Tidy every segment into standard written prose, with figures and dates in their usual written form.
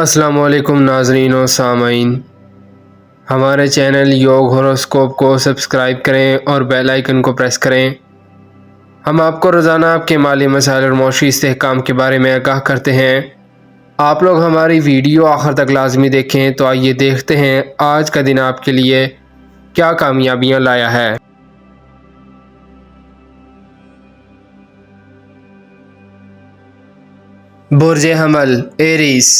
अस्सलाम वालेकुम नाज़रीन और सामाइन, हमारे चैनल योग होरोस्कोप को सब्सक्राइब करें और बेल आइकन को प्रेस करें। हम आपको रोज़ाना आपके माली मसाइल और मौशी इस्तेहकाम के बारे में आगाह करते हैं। आप लोग हमारी वीडियो आखिर तक लाजमी देखें। तो आइए देखते हैं आज का दिन आपके लिए क्या कामयाबियाँ लाया है। बुर्ज हमल एरीस,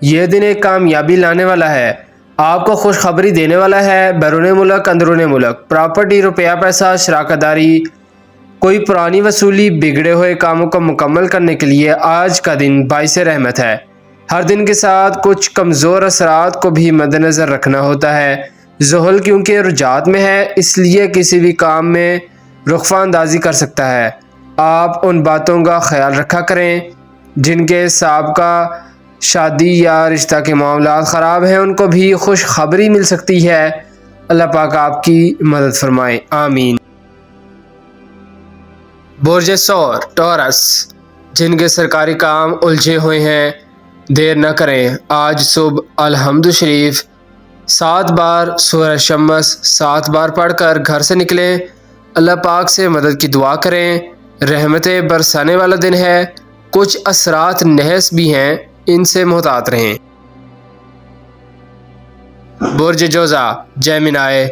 यह दिन एक कामयाबी लाने वाला है, आपको खुशखबरी देने वाला है। बैरून मुल्क अंदरून मुल्क प्रॉपर्टी, रुपया पैसा, शराकतदारी, कोई पुरानी वसूली, बिगड़े हुए कामों को मुकम्मल करने के लिए आज का दिन बाइस रहमत है। हर दिन के साथ कुछ कमज़ोर असरात को भी मद्देनज़र रखना होता है। ज़ुहल क्योंकि रुजात में है, इसलिए किसी भी काम में रुखफा अंदाजी कर सकता है। आप उन बातों का ख्याल रखा करें जिनके साबका शादी या रिश्ता के मामलात ख़राब हैं, उनको भी खुश खबरी मिल सकती है। अल्लाह पाक आपकी मदद फरमाए, आमीन। बुर्ज सौर टॉरस, जिनके सरकारी काम उलझे हुए हैं, देर न करें। आज सुबह अल्हम्दु शरीफ 7 बार, सूरह शम्स 7 बार पढ़कर घर से निकलें। अल्लाह पाक से मदद की दुआ करें। रहमतें बरसाने वाला दिन है। कुछ असरात नहस भी हैं, इनसे मुहतात रहें। बुर्ज जोज़ा जेमिनाई,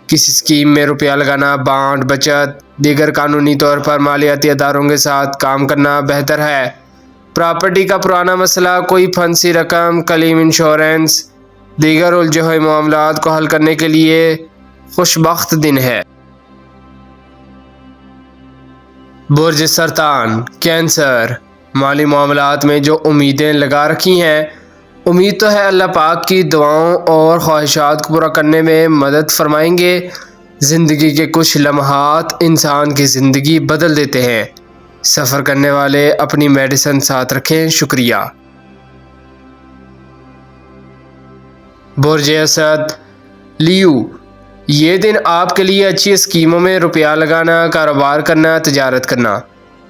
किसी स्कीम में रुपया लगाना, बांड, बचत, दीगर कानूनी तौर पर मालियाती अदारों के साथ काम करना बेहतर है। प्रॉपर्टी का पुराना मसला, कोई फंसी रकम, क्लेम इंश्योरेंस, दीगर उलझे हुए मामलात को हल करने के लिए खुशबख्त दिन है। बुर्ज सरतान कैंसर, माली मामलात में जो उम्मीदें लगा रखी हैं, उम्मीद तो है अल्लाह पाक की दुआओं और ख्वाहिशात को पूरा करने में मदद फरमाएंगे। ज़िंदगी के कुछ लम्हात इंसान की ज़िंदगी बदल देते हैं। सफ़र करने वाले अपनी मेडिसिन साथ रखें। शुक्रिया। बुर्ज असद लियो, ये दिन आपके लिए अच्छी स्कीमों में रुपया लगाना, कारोबार करना, तजारत करना,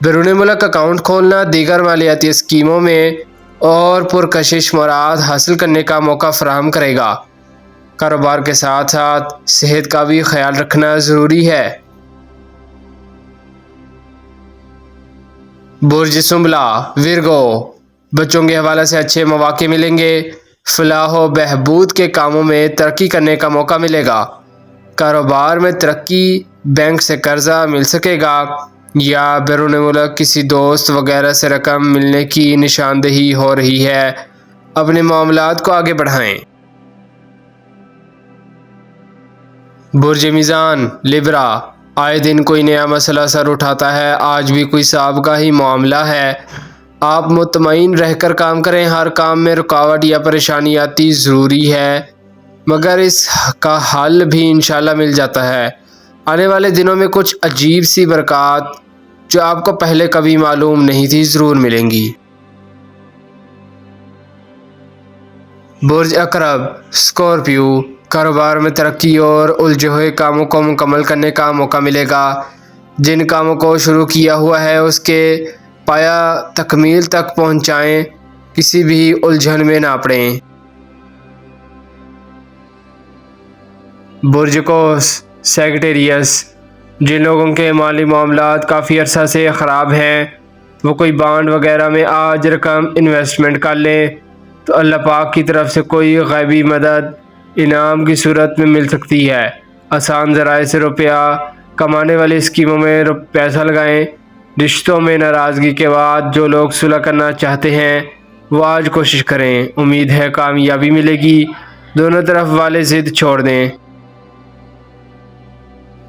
बैरून मुल्क अकाउंट खोलना, दीगर मालियाती स्कीमों में और पुरकशिश मुराद हासिल करने का मौका फराहम करेगा। कारोबार के साथ साथ सेहत का भी ख्याल रखना ज़रूरी है। बुर्ज सुंबला विरगो, बच्चों के हवाले से अच्छे मौके मिलेंगे। फलाह व बहबूद के कामों में तरक्की करने का मौका मिलेगा। कारोबार में तरक्की, बैंक से कर्जा मिल सकेगा या बैरून मुल्क किसी दोस्त वगैरह से रकम मिलने की निशानदेही हो रही है। अपने मामलात को आगे बढ़ाएं। बुर्ज मीज़ान लिब्रा, आए दिन कोई नया मसला सर उठाता है। आज भी कोई साबका ही मामला है। आप मुतमईन रहकर काम करें। हर काम में रुकावट या परेशानी आती ज़रूरी है, मगर इसका हल भी इंशाल्लाह मिल जाता है। आने वाले दिनों में कुछ अजीब सी बरक़ात जो आपको पहले कभी मालूम नहीं थी ज़रूर मिलेंगी। बुर्ज अकरब स्कॉर्पियो, कारोबार में तरक्की और उलझे हुए कामों को मुकम्मल करने का मौका मिलेगा। जिन कामों को शुरू किया हुआ है उसके पाया तकमील तक पहुंचाएं, किसी भी उलझन में ना पड़ें। बुर्ज कोस सेक्रेटेरियस, जिन लोगों के माली मामलात काफ़ी अरसा से ख़राब हैं, वो कोई बांड वगैरह में आज रकम इन्वेस्टमेंट कर लें तो अल्लाह पाक की तरफ से कोई गैबी मदद इनाम की सूरत में मिल सकती है। आसान ज़राए से रुपया कमाने वाली स्कीमों में पैसा लगाएं। रिश्तों में नाराज़गी के बाद जो लोग सुलह करना चाहते हैं वो आज कोशिश करें, उम्मीद है कामयाबी मिलेगी। दोनों तरफ वाले ज़िद छोड़ दें।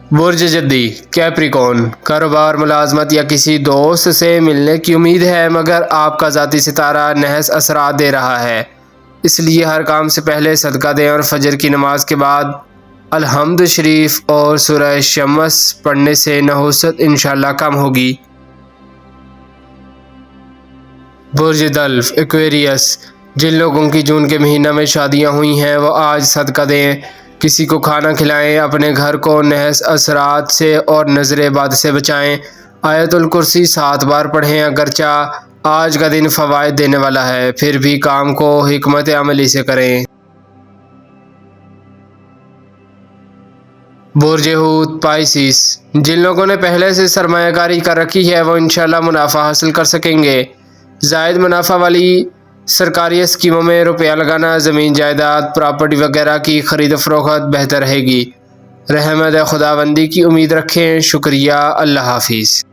बुर्ज जद्दी कैप्रिकॉर्न, कारोबार, मुलाजमत या किसी दोस्त से मिलने की उम्मीद है, मगर आपका ज़ाती सितारा नहस असरात दे रहा है, इसलिए हर काम से पहले सदका दें और फजर की नमाज के बाद अल्हम्दु शरीफ और सूरह शम्स पढ़ने से नहुसत इंशाल्लाह कम होगी। बुर्ज दल्फ एक्वेरियस, जिन लोगों की जून के महीना में शादियां हुई हैं वो आज सदका दें, किसी को खाना खिलाएं, अपने घर को नहस असरात से और नज़र बाद से बचाएं। आयतुल कुर्सी 7 बार पढ़ें। अगरचा آج کا دن فوائد دینے والا ہے، پھر بھی کام کو حکمت عملی سے کریں۔ برج حوت پائسیس، جن لوگوں نے پہلے سے سرمایہ کاری کر رکھی ہے وہ انشاءاللہ منافع حاصل کر سکیں گے۔ زائد منافع والی سرکاری اسکیموں میں روپیہ لگانا، زمین جائیداد، پراپرٹی وغیرہ کی خرید و فروخت بہتر رہے گی۔ رحمت خداوندی کی امید رکھیں۔ شکریہ، اللہ حافظ۔